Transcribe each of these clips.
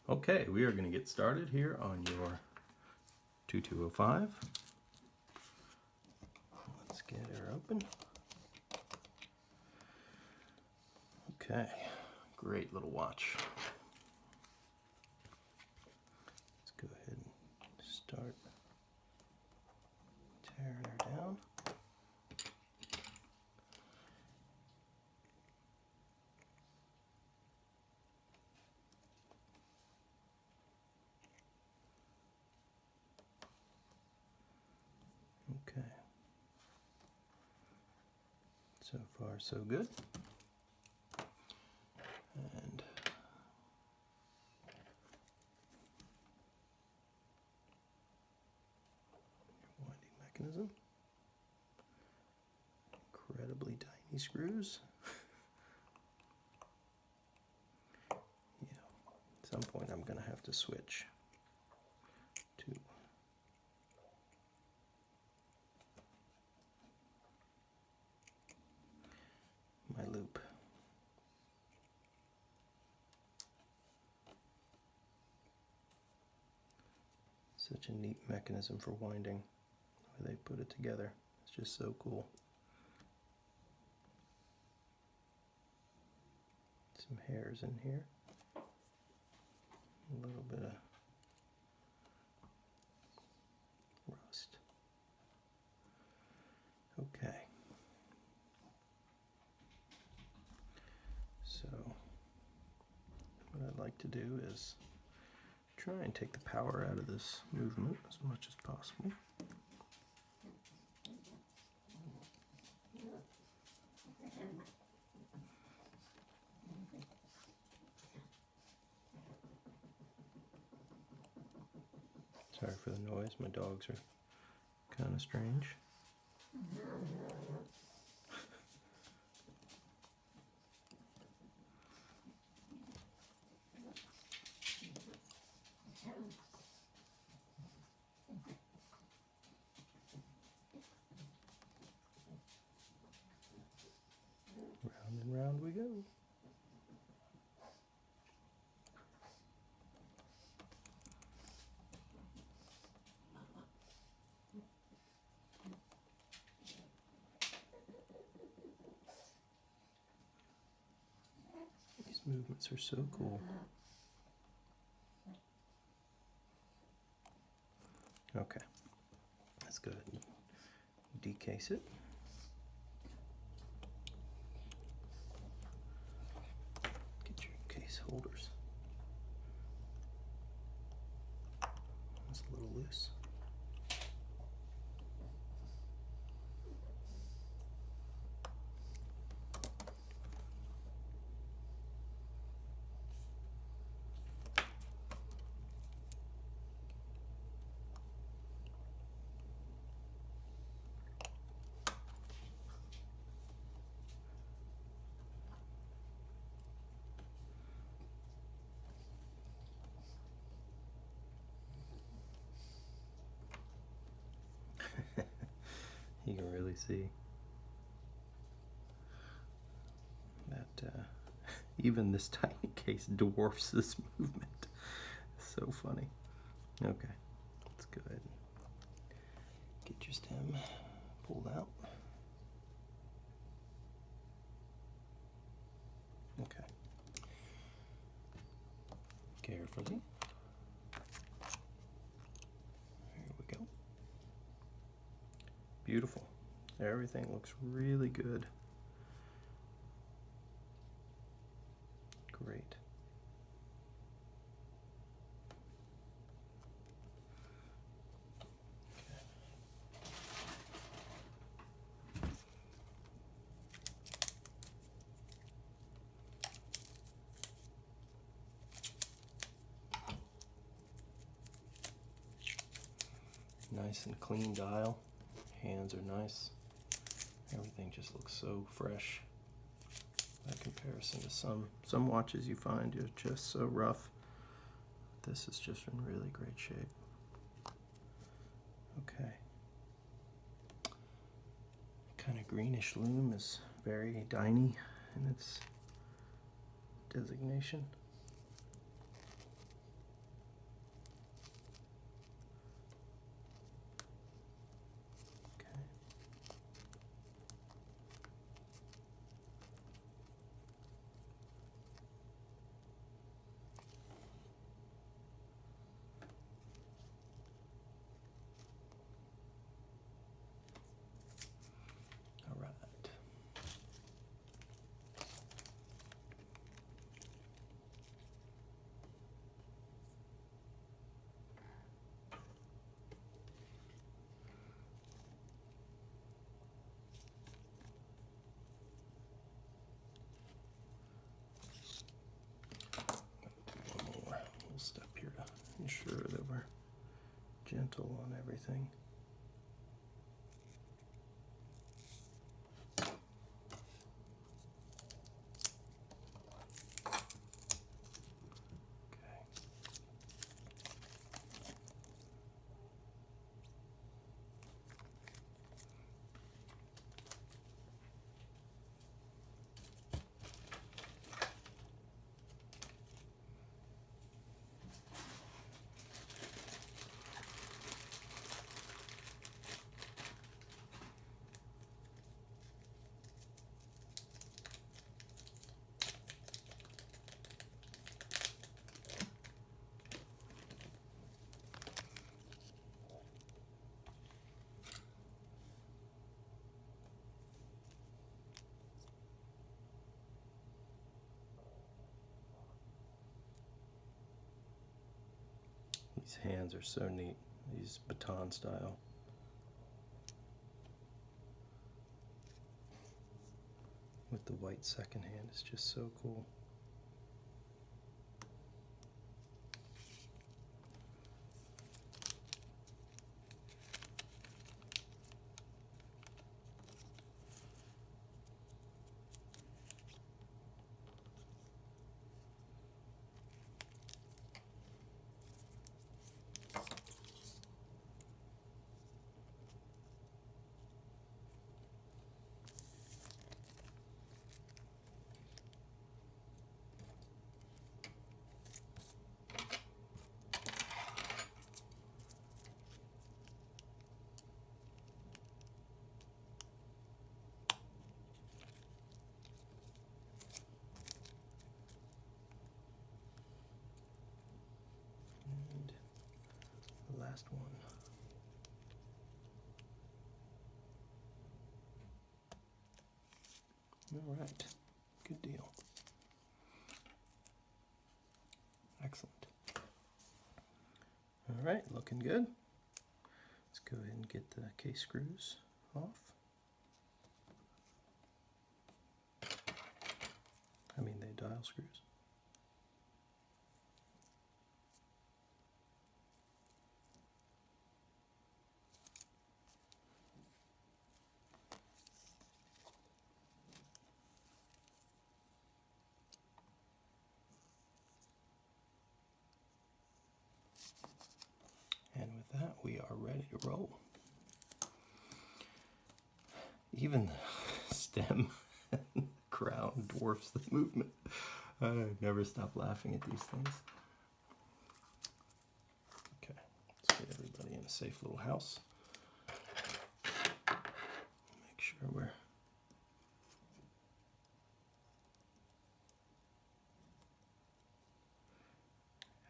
Okay, we are going to get started here on your 2205. Let's get her open. Okay, great little watch. Let's go ahead and start tearing her down. Okay, so far so good. And winding mechanism, incredibly tiny screws. Yeah, at some point I'm going to have to switch to my loop. Such a neat mechanism for winding, the way they put it together. It's just so cool. Some hairs in here. A little bit of rust. Okay. So what I'd like to do is try and take the power out of this movement as much as possible. Sorry for the noise, my dogs are kind of strange. Round and round we go. These movements are so cool. Okay, let's go ahead and decase it. Get your case holders. It's a little loose. You can really see that even this tiny case dwarfs this movement. It's so funny. Okay, let's go ahead and get your stem pulled out. Okay. Carefully. Here we go. Beautiful. Everything looks really good. Great. Nice and clean dial. Hands are nice. Everything just looks so fresh by comparison to some watches you find are just so rough. This is just in really great shape. Okay. Kind of greenish lume is very tiny in its designation. gentle on everything. These hands are so neat, these baton style. With the white second hand, it's just so cool. Last one. All right, good deal. Excellent. All right, looking good. Let's go ahead and get the case screws off. I mean the dial screws. And with that, we are ready to roll. Even the stem and crown dwarfs the movement. I never stop laughing at these things. Okay, let's get everybody in a safe little house. Make sure we're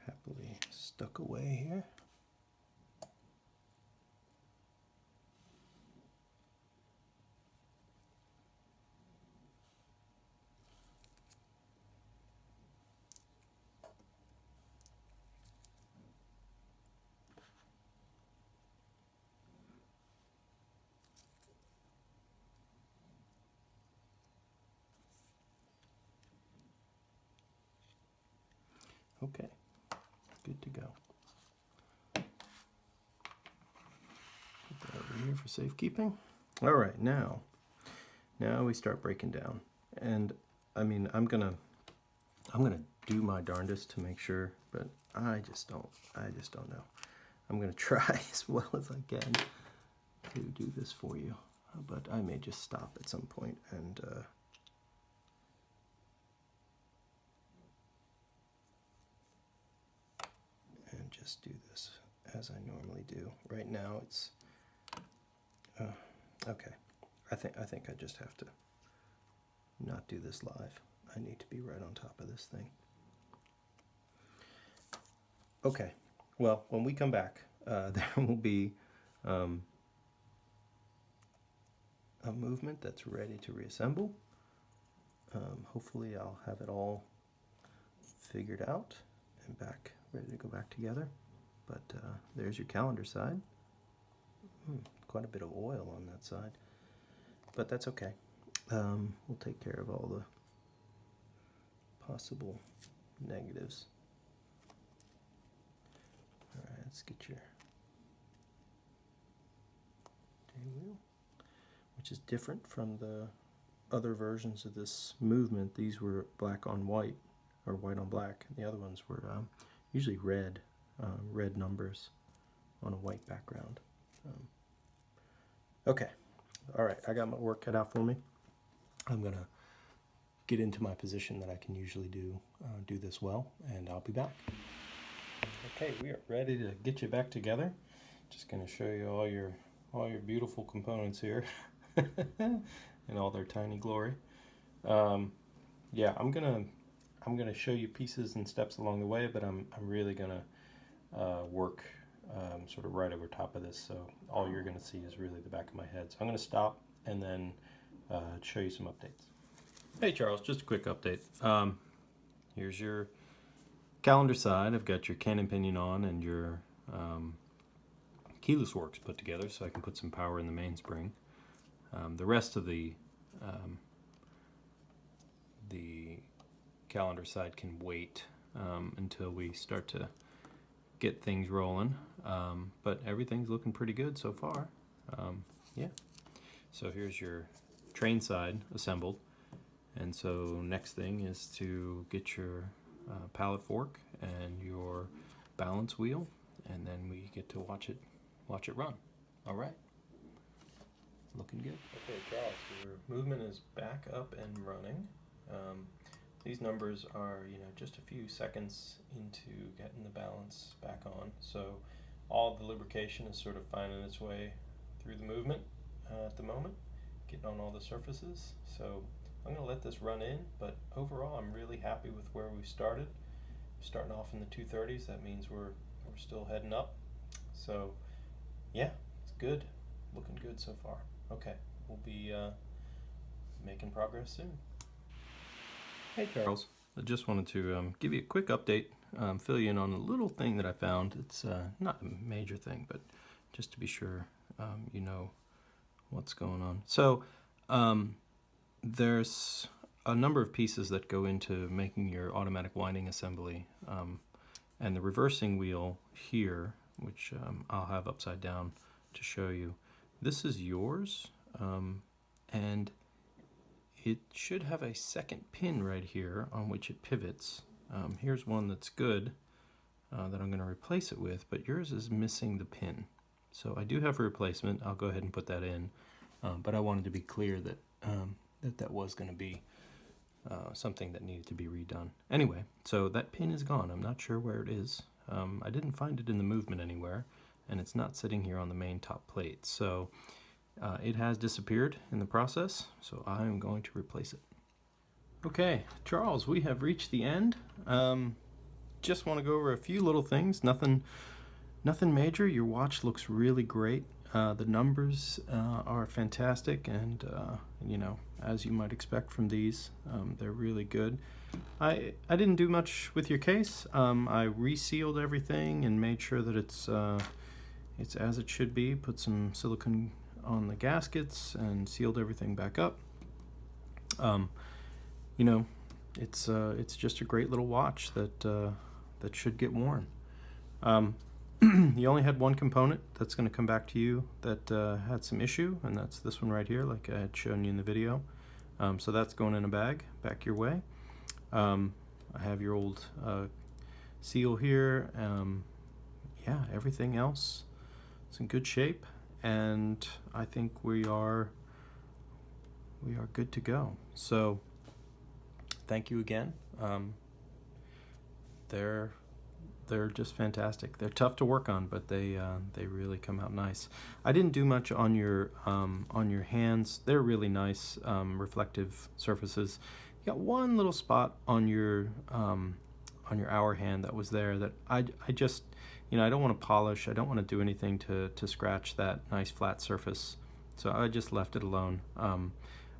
happily stuck away here. Okay, good to go. Put that over here for safekeeping. All right, now we start breaking down. And I mean, I'm gonna do my darndest to make sure, but I just don't know. I'm gonna try as well as I can to do this for you, but I may just stop at some point and just do this as I normally do. Right now it's okay. I think I just have to not do this live. I need to be right on top of this thing. Okay, well, when we come back, there will be a movement that's ready to reassemble. Hopefully I'll have it all figured out and ready to go back together. But there's your calendar side. Quite a bit of oil on that side, but that's okay. We'll take care of all the possible negatives. All right, let's get your wheel, which is different from the other versions of this movement. These were black on white, or white on black. The other ones were usually red, red numbers on a white background. Okay, all right, I got my work cut out for me. I'm gonna get into my position that I can usually do this well, and I'll be back. Okay, we are ready to get you back together. Just gonna show you all your beautiful components here in all their tiny glory. Yeah, I'm gonna show you pieces and steps along the way, but I'm really gonna work sort of right over top of this, so all you're gonna see is really the back of my head. So I'm gonna stop and then show you some updates. Hey Charles, just a quick update. Here's your calendar side. I've got your cannon pinion on and your keyless works put together, so I can put some power in the mainspring. The rest of the calendar side can wait until we start to get things rolling, but everything's looking pretty good so far. Yeah, so here's your train side assembled, and so next thing is to get your pallet fork and your balance wheel, and then we get to watch it run. All right, looking good. Okay, Charles, your movement is back up and running. These numbers are, just a few seconds into getting the balance back on, so all the lubrication is sort of finding its way through the movement at the moment, getting on all the surfaces. So I'm going to let this run in, but overall I'm really happy with where we started. Starting off in the 230s, that means we're still heading up. So yeah, it's good, looking good so far. Okay, we'll be making progress soon. Hey Charles, I just wanted to give you a quick update, fill you in on a little thing that I found. It's not a major thing, but just to be sure you know what's going on. So there's a number of pieces that go into making your automatic winding assembly, and the reversing wheel here, which I'll have upside down to show you. This is yours, and it should have a second pin right here on which it pivots. Here's one that's good that I'm going to replace it with, but yours is missing the pin. So I do have a replacement. I'll go ahead and put that in, but I wanted to be clear that that was going to be something that needed to be redone. Anyway, so that pin is gone. I'm not sure where it is. I didn't find it in the movement anywhere, and it's not sitting here on the main top plate. So it has disappeared in the process, so I am going to replace it. Okay, Charles, we have reached the end. Just want to go over a few little things. Nothing major. Your watch looks really great. The numbers are fantastic, and as you might expect from these, they're really good. I didn't do much with your case. I resealed everything and made sure that it's as it should be. Put some silicone on the gaskets and sealed everything back up. It's just a great little watch that should get worn. You only had one component that's going to come back to you that had some issue, and that's this one right here, like I had shown you in the video. So that's going in a bag back your way. I have your old seal here. Yeah, everything else is in good shape, and I think we are good to go. So thank you again. They're just fantastic. They're tough to work on, but they really come out nice. I didn't do much on your hands. They're really nice, reflective surfaces. You got one little spot on your hour hand that was there that I just, I don't want to polish. I don't want to do anything to scratch that nice flat surface. So I just left it alone.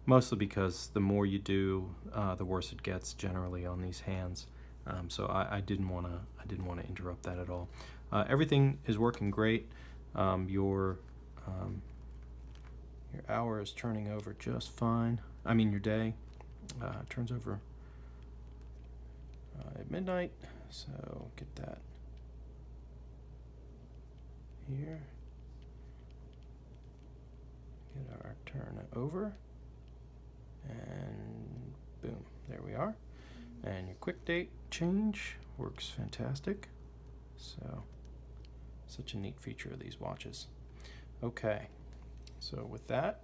Mostly because the more you do, the worse it gets generally on these hands. So I didn't want to interrupt that at all. Everything is working great. Your hour is turning over just fine. I mean your day turns over at midnight. So get that here. Get our turn over, and boom, there we are. And your quick date change works fantastic. So, such a neat feature of these watches. Okay, so with that,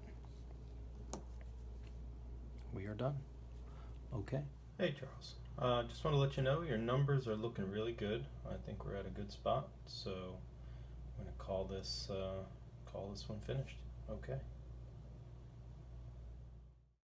we are done. Okay. Hey Charles, just want to let you know your numbers are looking really good. I think we're at a good spot, so I'm going to call this one finished. Okay.